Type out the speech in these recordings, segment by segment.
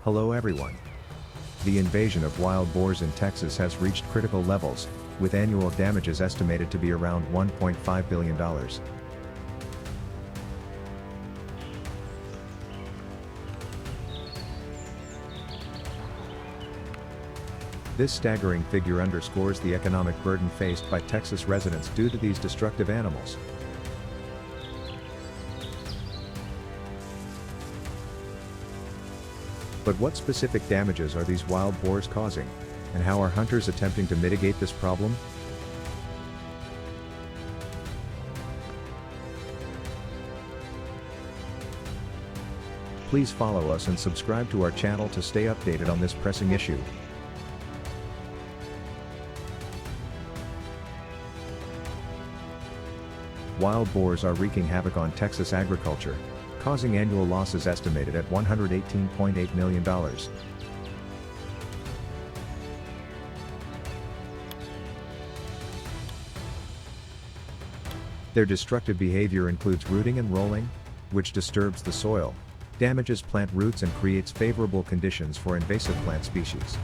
Hello everyone. The invasion of wild boars in Texas has reached critical levels, with annual damages estimated to be around $1.5 billion. This staggering figure underscores the economic burden faced by Texas residents due to these destructive animals. But what specific damages are these wild boars causing, and how are hunters attempting to mitigate this problem? Please follow us and subscribe to our channel to stay updated on this pressing issue. Wild boars are wreaking havoc on Texas agriculture, causing annual losses estimated at $118.8 million. Their destructive behavior includes rooting and rolling, which disturbs the soil, damages plant roots and creates favorable conditions for invasive plant species.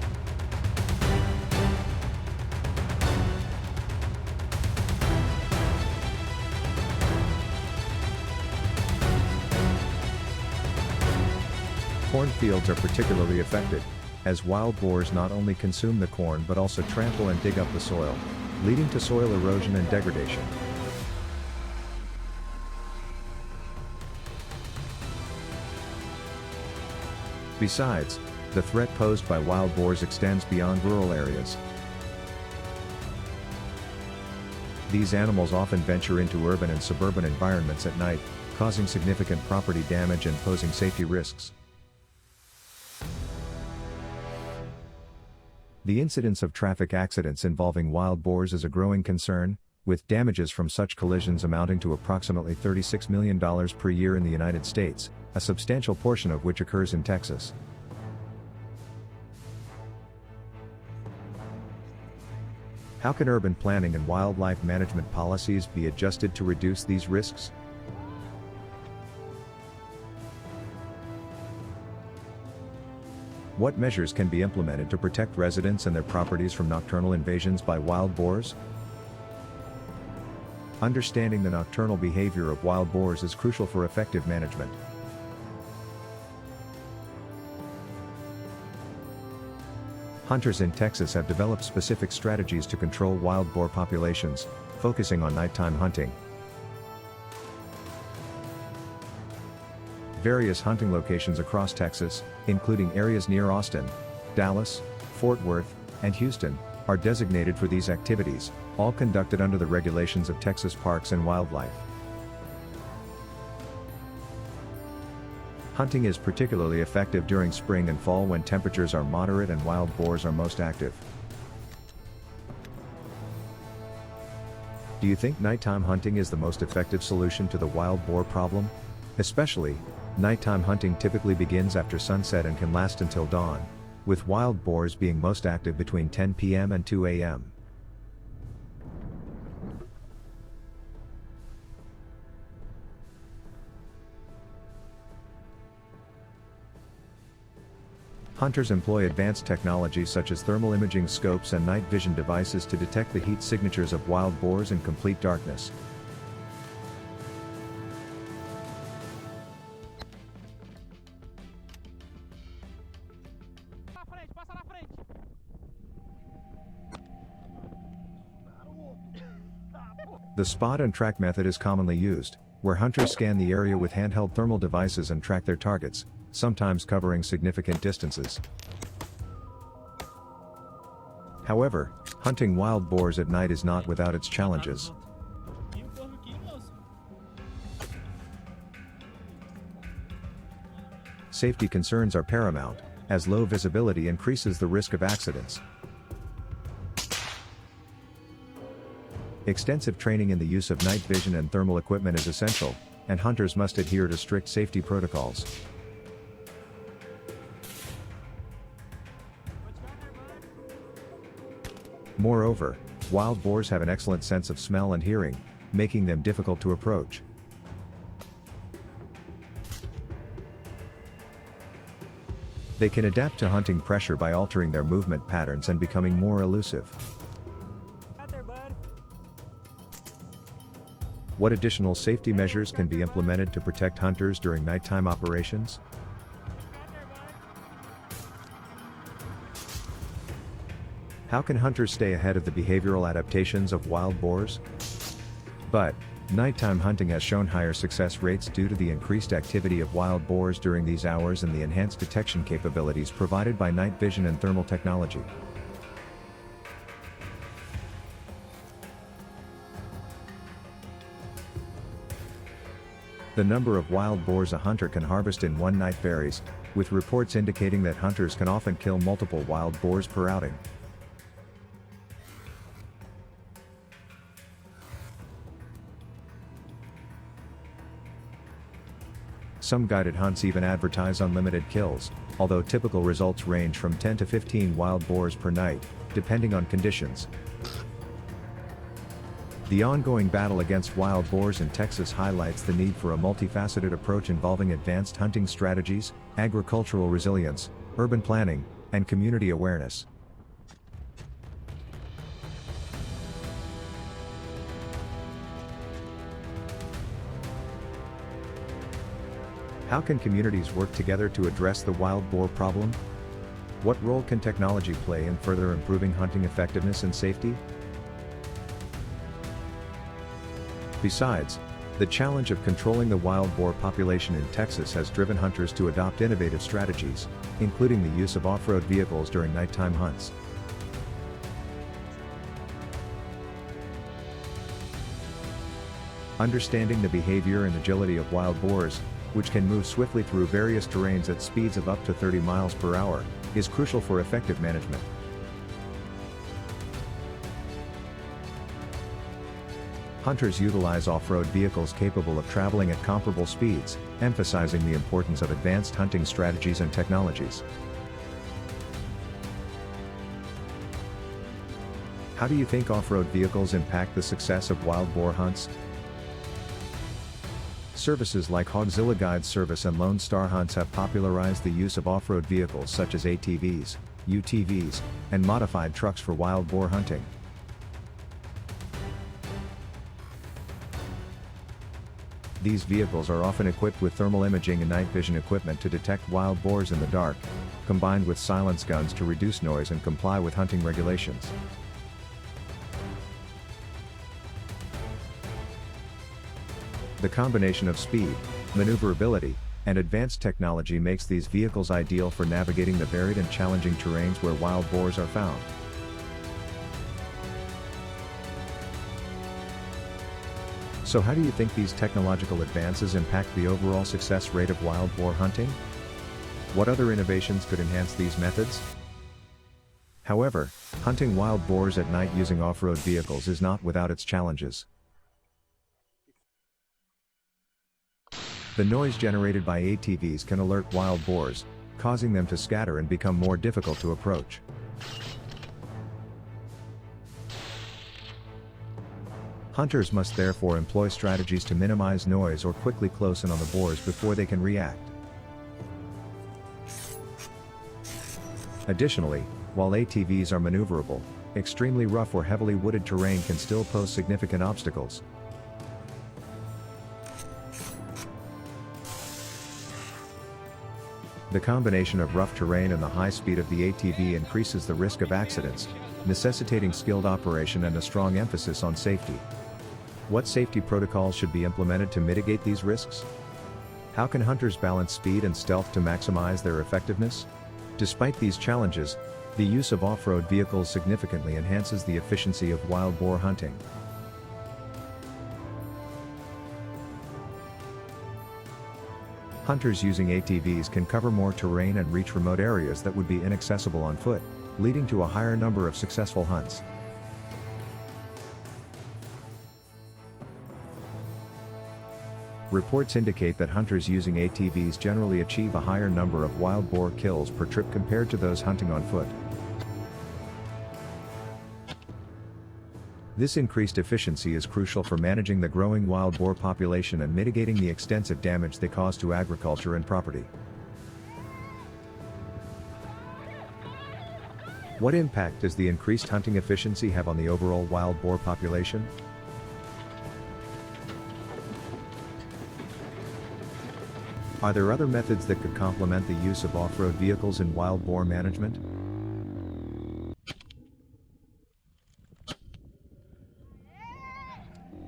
Cornfields are particularly affected, as wild boars not only consume the corn but also trample and dig up the soil, leading to soil erosion and degradation. Besides, the threat posed by wild boars extends beyond rural areas. These animals often venture into urban and suburban environments at night, causing significant property damage and posing safety risks. The incidence of traffic accidents involving wild boars is a growing concern, with damages from such collisions amounting to approximately $36 million per year in the United States, a substantial portion of which occurs in Texas. How can urban planning and wildlife management policies be adjusted to reduce these risks? What measures can be implemented to protect residents and their properties from nocturnal invasions by wild boars? Understanding the nocturnal behavior of wild boars is crucial for effective management. Hunters in Texas have developed specific strategies to control wild boar populations, focusing on nighttime hunting. Various hunting locations across Texas, including areas near Austin, Dallas, Fort Worth, and Houston, are designated for these activities, all conducted under the regulations of Texas Parks and Wildlife. Hunting is particularly effective during spring and fall when temperatures are moderate and wild boars are most active. Do you think nighttime hunting is the most effective solution to the wild boar problem? Especially, nighttime hunting typically begins after sunset and can last until dawn, with wild boars being most active between 10 p.m. and 2 a.m. Hunters employ advanced technologies such as thermal imaging scopes and night vision devices to detect the heat signatures of wild boars in complete darkness. The spot and track method is commonly used, where hunters scan the area with handheld thermal devices and track their targets, sometimes covering significant distances. However, hunting wild boars at night is not without its challenges. Safety concerns are paramount, as low visibility increases the risk of accidents. Extensive training in the use of night vision and thermal equipment is essential, and hunters must adhere to strict safety protocols. Moreover, wild boars have an excellent sense of smell and hearing, making them difficult to approach. They can adapt to hunting pressure by altering their movement patterns and becoming more elusive. Out there, bud. What additional safety measures can be implemented to protect hunters during nighttime operations? Out there, bud. How can hunters stay ahead of the behavioral adaptations of wild boars? But, nighttime hunting has shown higher success rates due to the increased activity of wild boars during these hours and the enhanced detection capabilities provided by night vision and thermal technology. The number of wild boars a hunter can harvest in one night varies, with reports indicating that hunters can often kill multiple wild boars per outing. Some guided hunts even advertise unlimited kills, although typical results range from 10 to 15 wild boars per night, depending on conditions. The ongoing battle against wild boars in Texas highlights the need for a multifaceted approach involving advanced hunting strategies, agricultural resilience, urban planning, and community awareness. How can communities work together to address the wild boar problem? What role can technology play in further improving hunting effectiveness and safety? Besides, the challenge of controlling the wild boar population in Texas has driven hunters to adopt innovative strategies, including the use of off-road vehicles during nighttime hunts. Understanding the behavior and agility of wild boars, which can move swiftly through various terrains at speeds of up to 30 miles per hour, is crucial for effective management. Hunters utilize off-road vehicles capable of traveling at comparable speeds, emphasizing the importance of advanced hunting strategies and technologies. How do you think off-road vehicles impact the success of wild boar hunts? Services like Hogs Guide Service and Lone Star Hunts have popularized the use of off-road vehicles such as ATVs, UTVs, and modified trucks for wild boar hunting. These vehicles are often equipped with thermal imaging and night vision equipment to detect wild boars in the dark, combined with silence guns to reduce noise and comply with hunting regulations. The combination of speed, maneuverability, and advanced technology makes these vehicles ideal for navigating the varied and challenging terrains where wild boars are found. So how do you think these technological advances impact the overall success rate of wild boar hunting? What other innovations could enhance these methods? However, hunting wild boars at night using off-road vehicles is not without its challenges. The noise generated by ATVs can alert wild boars, causing them to scatter and become more difficult to approach. Hunters must therefore employ strategies to minimize noise or quickly close in on the boars before they can react. Additionally, while ATVs are maneuverable, extremely rough or heavily wooded terrain can still pose significant obstacles. The combination of rough terrain and the high speed of the ATV increases the risk of accidents, necessitating skilled operation and a strong emphasis on safety. What safety protocols should be implemented to mitigate these risks? How can hunters balance speed and stealth to maximize their effectiveness? Despite these challenges, the use of off-road vehicles significantly enhances the efficiency of wild boar hunting. Hunters using ATVs can cover more terrain and reach remote areas that would be inaccessible on foot, leading to a higher number of successful hunts. Reports indicate that hunters using ATVs generally achieve a higher number of wild boar kills per trip compared to those hunting on foot. This increased efficiency is crucial for managing the growing wild boar population and mitigating the extensive damage they cause to agriculture and property. What impact does the increased hunting efficiency have on the overall wild boar population? Are there other methods that could complement the use of off-road vehicles in wild boar management?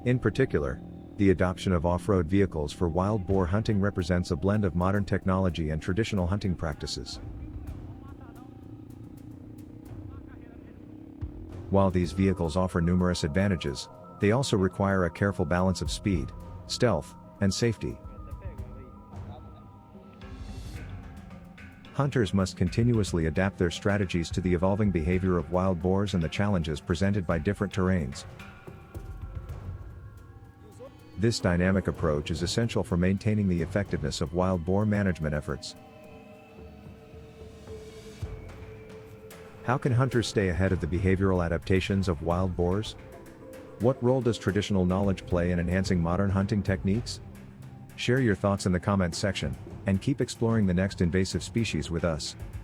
In particular, the adoption of off-road vehicles for wild boar hunting represents a blend of modern technology and traditional hunting practices. While these vehicles offer numerous advantages, they also require a careful balance of speed, stealth, and safety. Hunters must continuously adapt their strategies to the evolving behavior of wild boars and the challenges presented by different terrains. This dynamic approach is essential for maintaining the effectiveness of wild boar management efforts. How can hunters stay ahead of the behavioral adaptations of wild boars? What role does traditional knowledge play in enhancing modern hunting techniques? Share your thoughts in the comments section, and keep exploring the next invasive species with us.